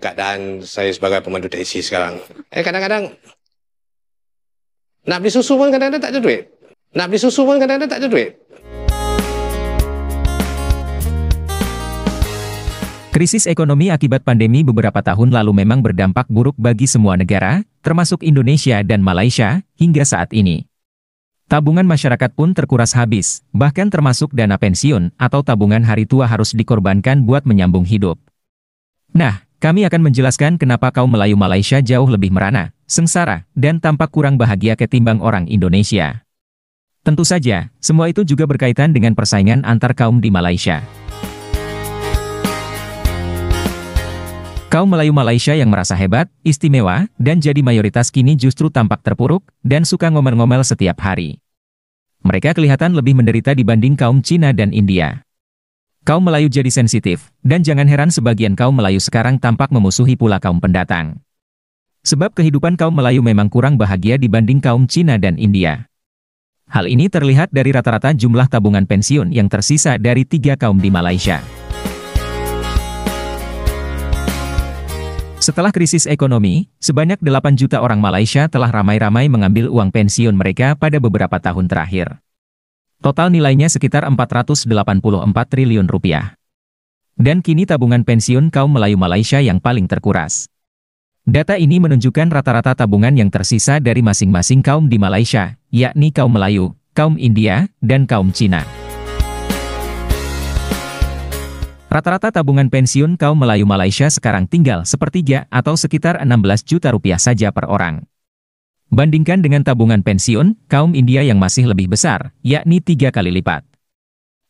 keadaan saya sebagai pemandu teksi sekarang. Kadang-kadang nak beli susu pun kadang-kadang tak ada duit. Nak beli susu pun kadang-kadang tak ada duit. Krisis ekonomi akibat pandemi beberapa tahun lalu memang berdampak buruk bagi semua negara, termasuk Indonesia dan Malaysia, hingga saat ini. Tabungan masyarakat pun terkuras habis, bahkan termasuk dana pensiun atau tabungan hari tua harus dikorbankan buat menyambung hidup. Nah, kami akan menjelaskan kenapa kaum Melayu Malaysia jauh lebih merana, sengsara, dan tampak kurang bahagia ketimbang orang Indonesia. Tentu saja, semua itu juga berkaitan dengan persaingan antar kaum di Malaysia. Kaum Melayu Malaysia yang merasa hebat, istimewa, dan jadi mayoritas kini justru tampak terpuruk, dan suka ngomel-ngomel setiap hari. Mereka kelihatan lebih menderita dibanding kaum Cina dan India. Kaum Melayu jadi sensitif, dan jangan heran sebagian kaum Melayu sekarang tampak memusuhi pula kaum pendatang. Sebab kehidupan kaum Melayu memang kurang bahagia dibanding kaum Cina dan India. Hal ini terlihat dari rata-rata jumlah tabungan pensiun yang tersisa dari 3 kaum di Malaysia. Setelah krisis ekonomi, sebanyak 8 juta orang Malaysia telah ramai-ramai mengambil uang pensiun mereka pada beberapa tahun terakhir. Total nilainya sekitar 484 triliun rupiah. Dan kini tabungan pensiun kaum Melayu Malaysia yang paling terkuras. Data ini menunjukkan rata-rata tabungan yang tersisa dari masing-masing kaum di Malaysia, yakni kaum Melayu, kaum India, dan kaum Cina. Rata-rata tabungan pensiun kaum Melayu Malaysia sekarang tinggal sepertiga atau sekitar 16 juta rupiah saja per orang. Bandingkan dengan tabungan pensiun kaum India yang masih lebih besar, yakni 3 kali lipat.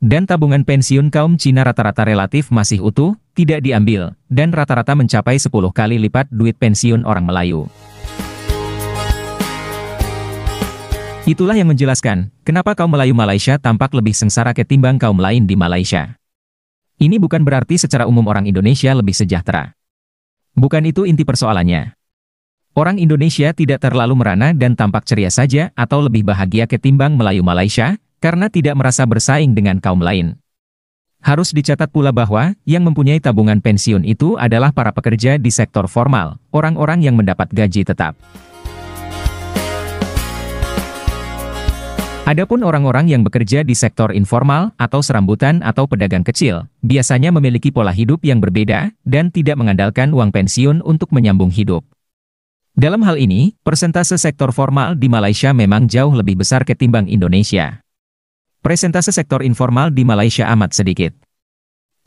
Dan tabungan pensiun kaum Cina rata-rata relatif masih utuh, tidak diambil, dan rata-rata mencapai 10 kali lipat duit pensiun orang Melayu. Itulah yang menjelaskan, kenapa kaum Melayu Malaysia tampak lebih sengsara ketimbang kaum lain di Malaysia. Ini bukan berarti secara umum orang Indonesia lebih sejahtera. Bukan itu inti persoalannya. Orang Indonesia tidak terlalu merana dan tampak ceria saja atau lebih bahagia ketimbang Melayu Malaysia, karena tidak merasa bersaing dengan kaum lain. Harus dicatat pula bahwa, yang mempunyai tabungan pensiun itu adalah para pekerja di sektor formal, orang-orang yang mendapat gaji tetap. Adapun orang-orang yang bekerja di sektor informal atau serambutan atau pedagang kecil, biasanya memiliki pola hidup yang berbeda dan tidak mengandalkan uang pensiun untuk menyambung hidup. Dalam hal ini, persentase sektor formal di Malaysia memang jauh lebih besar ketimbang Indonesia. Persentase sektor informal di Malaysia amat sedikit.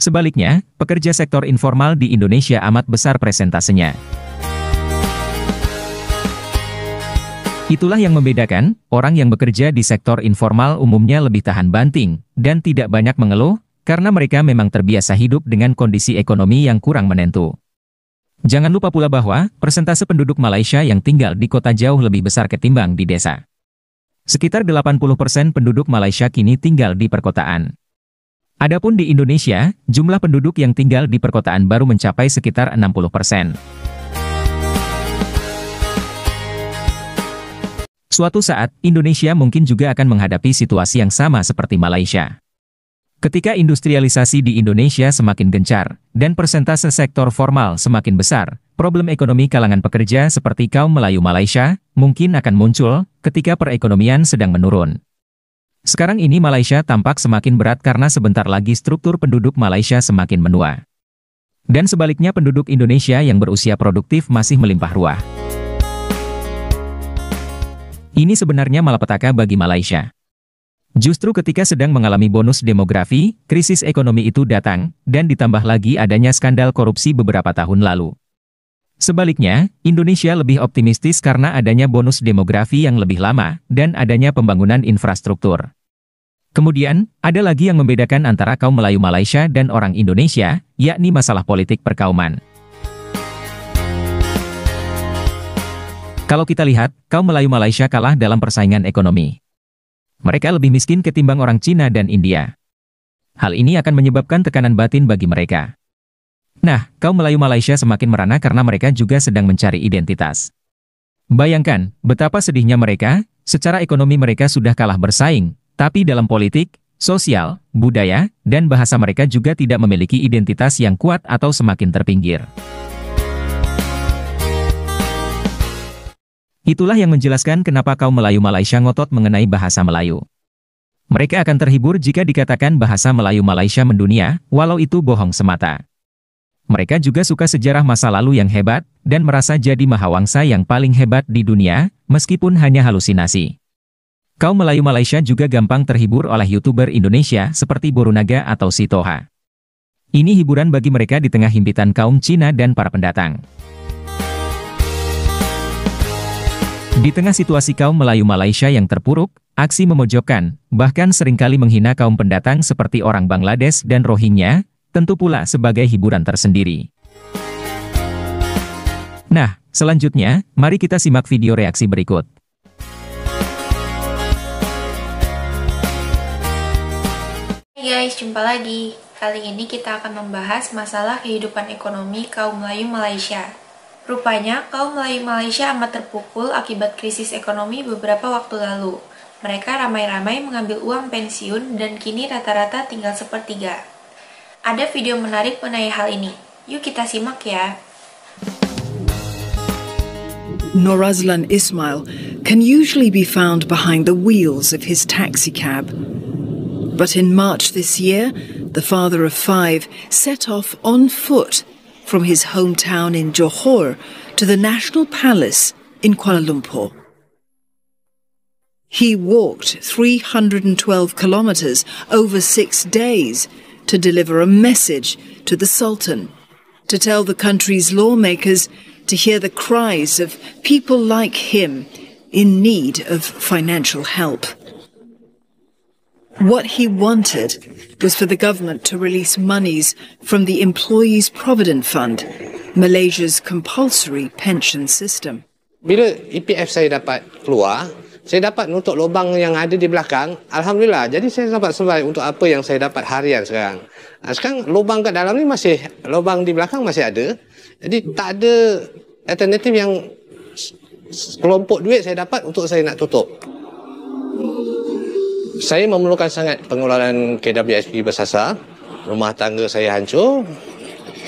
Sebaliknya, pekerja sektor informal di Indonesia amat besar persentasenya. Itulah yang membedakan, orang yang bekerja di sektor informal umumnya lebih tahan banting, dan tidak banyak mengeluh, karena mereka memang terbiasa hidup dengan kondisi ekonomi yang kurang menentu. Jangan lupa pula bahwa, persentase penduduk Malaysia yang tinggal di kota jauh lebih besar ketimbang di desa. Sekitar 80% penduduk Malaysia kini tinggal di perkotaan. Adapun di Indonesia, jumlah penduduk yang tinggal di perkotaan baru mencapai sekitar 60%. Suatu saat, Indonesia mungkin juga akan menghadapi situasi yang sama seperti Malaysia. Ketika industrialisasi di Indonesia semakin gencar, dan persentase sektor formal semakin besar, problem ekonomi kalangan pekerja seperti kaum Melayu Malaysia, mungkin akan muncul, ketika perekonomian sedang menurun. Sekarang ini Malaysia tampak semakin berat karena sebentar lagi struktur penduduk Malaysia semakin menua. Dan sebaliknya penduduk Indonesia yang berusia produktif masih melimpah ruah. Ini sebenarnya malapetaka bagi Malaysia. Justru ketika sedang mengalami bonus demografi, krisis ekonomi itu datang, dan ditambah lagi adanya skandal korupsi beberapa tahun lalu. Sebaliknya, Indonesia lebih optimistis karena adanya bonus demografi yang lebih lama, dan adanya pembangunan infrastruktur. Kemudian, ada lagi yang membedakan antara kaum Melayu Malaysia dan orang Indonesia, yakni masalah politik perkauman. Kalau kita lihat, kaum Melayu Malaysia kalah dalam persaingan ekonomi. Mereka lebih miskin ketimbang orang Cina dan India. Hal ini akan menyebabkan tekanan batin bagi mereka. Nah, kaum Melayu Malaysia semakin merana karena mereka juga sedang mencari identitas. Bayangkan, betapa sedihnya mereka, secara ekonomi mereka sudah kalah bersaing, tapi dalam politik, sosial, budaya, dan bahasa mereka juga tidak memiliki identitas yang kuat atau semakin terpinggir. Itulah yang menjelaskan kenapa kaum Melayu Malaysia ngotot mengenai bahasa Melayu. Mereka akan terhibur jika dikatakan bahasa Melayu Malaysia mendunia, walau itu bohong semata. Mereka juga suka sejarah masa lalu yang hebat, dan merasa jadi mahawangsa yang paling hebat di dunia, meskipun hanya halusinasi. Kaum Melayu Malaysia juga gampang terhibur oleh YouTuber Indonesia seperti Borunaga atau si Toha. Ini hiburan bagi mereka di tengah himpitan kaum Cina dan para pendatang. Di tengah situasi kaum Melayu Malaysia yang terpuruk, aksi memojokkan, bahkan seringkali menghina kaum pendatang seperti orang Bangladesh dan Rohingya, tentu pula sebagai hiburan tersendiri. Nah, selanjutnya, mari kita simak video reaksi berikut. Hai guys, jumpa lagi. Kali ini kita akan membahas masalah kehidupan ekonomi kaum Melayu Malaysia. Rupanya, kaum Melayu Malaysia amat terpukul akibat krisis ekonomi beberapa waktu lalu. Mereka ramai-ramai mengambil uang pensiun dan kini rata-rata tinggal sepertiga. Ada video menarik mengenai hal ini. Yuk kita simak ya. Nur Azlan Ismail can usually be found behind the wheels of his taxi cab. But in March this year, the father of 5 set off on foot from his hometown in Johor to the National Palace in Kuala Lumpur. He walked 312 kilometers over 6 days to deliver a message to the Sultan, to tell the country's lawmakers to hear the cries of people like him in need of financial help. What he wanted was for the government to release monies from the Employees Provident Fund, Malaysia's compulsory pension system. Bila EPF saya dapat keluar, saya dapat nutup lubang yang ada di belakang. Alhamdulillah, jadi saya dapat survive untuk apa yang saya dapat harian sekarang. Sekarang lubang kat dalam ni masih, lubang di belakang masih ada. Jadi tak ada alternatif yang kelompok duit saya dapat untuk saya nak tutup. Saya memerlukan sangat pengeluaran KWSP bersasar, rumah tangga saya hancur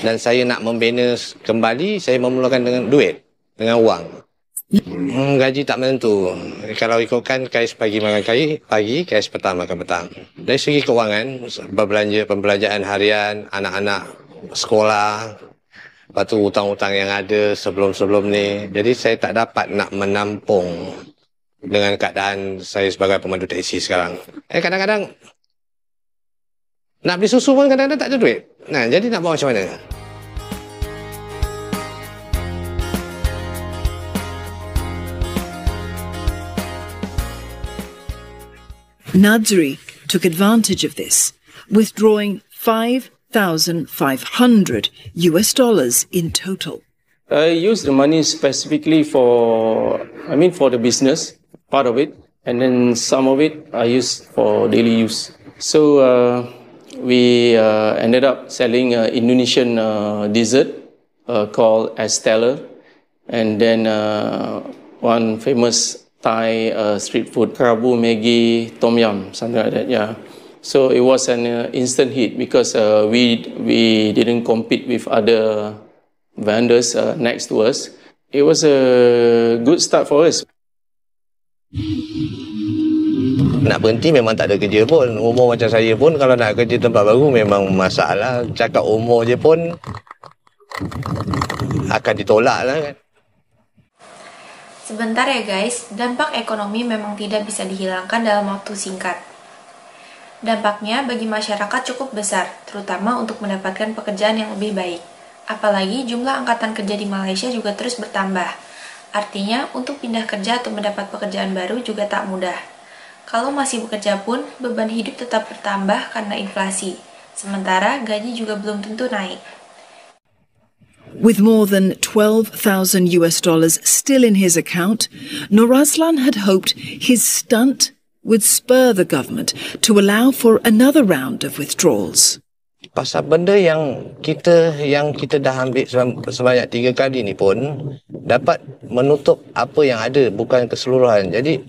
dan saya nak membina kembali, saya memerlukan dengan duit, dengan wang. Gaji tak menentu. Kalau ikutkan kais pagi makan pagi, kais petang makan petang. Dari segi kewangan, pembelanjaan harian, anak-anak sekolah, lepas tu hutang-hutang yang ada sebelum-sebelum ni. Jadi saya tak dapat nak menampung dengan keadaan saya sebagai pemandu teksi sekarang. Kadang-kadang nak beli susu pun kadang-kadang tak ada duit. Nah, jadi nak buat macam mana? Nadzri took advantage of this, withdrawing $5,500 in total. I use the money specifically for the business, part of it, and then some of it I use for daily use. So we ended up selling Indonesian dessert called Estella, and then one famous Thai street food, Kerabu, Maggi, Tom Yum, something like that, yeah. So it was an instant hit because we didn't compete with other vendors next to us. It was a good start for us. Nak berhenti memang tak ada kerja pun. Umur macam saya pun kalau nak kerja tempat baru memang masalah. Cakap umur je pun akan ditolak lah kan. Sebentar ya guys, dampak ekonomi memang tidak bisa dihilangkan dalam waktu singkat. Dampaknya bagi masyarakat cukup besar, terutama untuk mendapatkan pekerjaan yang lebih baik. Apalagi jumlah angkatan kerja di Malaysia juga terus bertambah. Artinya, untuk pindah kerja atau mendapat pekerjaan baru juga tak mudah. Kalau masih bekerja pun, beban hidup tetap bertambah karena inflasi. Sementara, gaji juga belum tentu naik. With more than $12,000 still in his account, Nur Azlan had hoped his stunt would spur the government to allow for another round of withdrawals. Pasal benda yang kita dah ambil sebanyak 3 kali ni pun dapat menutup apa yang ada, bukan keseluruhan. Jadi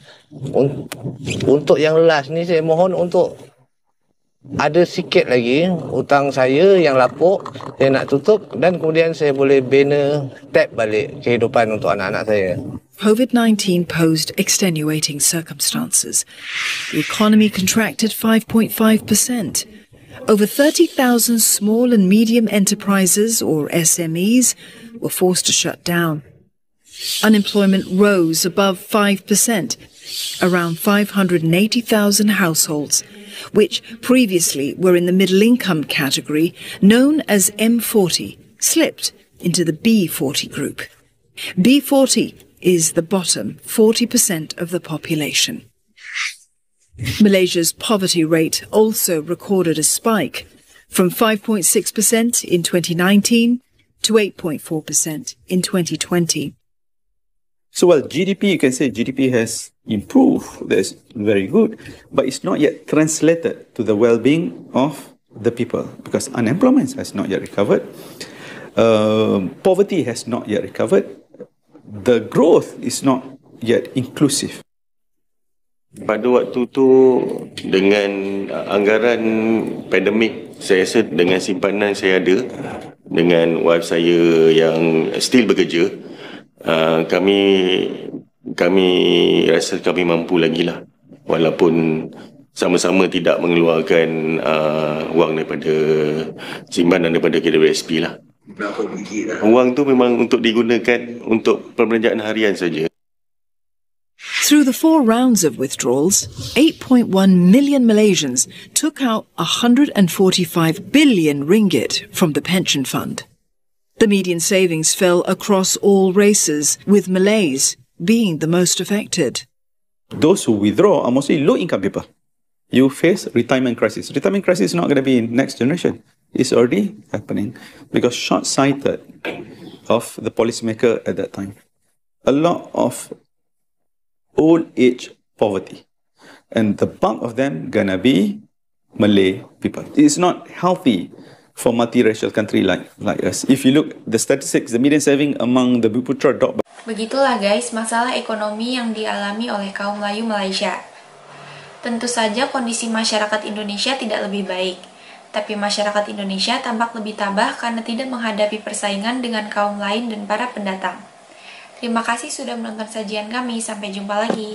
untuk yang last ni saya mohon untuk ada sikit lagi hutang saya yang lapuk, saya nak tutup dan kemudian saya boleh bina tap balik kehidupan untuk anak-anak saya. COVID-19 posed extenuating circumstances. The economy contracted 5.5%. Over 30,000 small and medium enterprises, or SMEs, were forced to shut down. Unemployment rose above 5%, around 580,000 households, which previously were in the middle-income category known as M40, slipped into the B40 group. B40 is the bottom 40% of the population. Malaysia's poverty rate also recorded a spike from 5.6% in 2019 to 8.4% in 2020. So, well, GDP, you can say GDP has improved. That's very good. But it's not yet translated to the well-being of the people because unemployment has not yet recovered. Poverty has not yet recovered. The growth is not yet inclusive. Pada waktu tu dengan anggaran pandemik, saya rasa dengan simpanan saya ada, dengan wife saya yang still bekerja, kami rasa kami mampu lagi lah, walaupun sama-sama tidak mengeluarkan wang daripada simpanan daripada KWSP lah. Berapa biji lah? Wang tu memang untuk digunakan untuk perbelanjaan harian saja. Through the 4 rounds of withdrawals, 8.1 million Malaysians took out 145 billion ringgit from the pension fund. The median savings fell across all races, with Malays being the most affected. Those who withdraw are mostly low-income people. You face retirement crisis. Retirement crisis is not going to be in next generation. It's already happening because short-sighted of the policymaker at that time. A lot of old age poverty, and the bulk of them gonna be Malay people. It's not healthy for multiracial country like us. If you look the statistics, the median saving among the Bumiputera dropped. Begitulah guys, masalah ekonomi yang dialami oleh kaum Melayu Malaysia. Tentu saja kondisi masyarakat Indonesia tidak lebih baik, tapi masyarakat Indonesia tampak lebih tabah karena tidak menghadapi persaingan dengan kaum lain dan para pendatang. Terima kasih sudah menonton sajian kami, sampai jumpa lagi.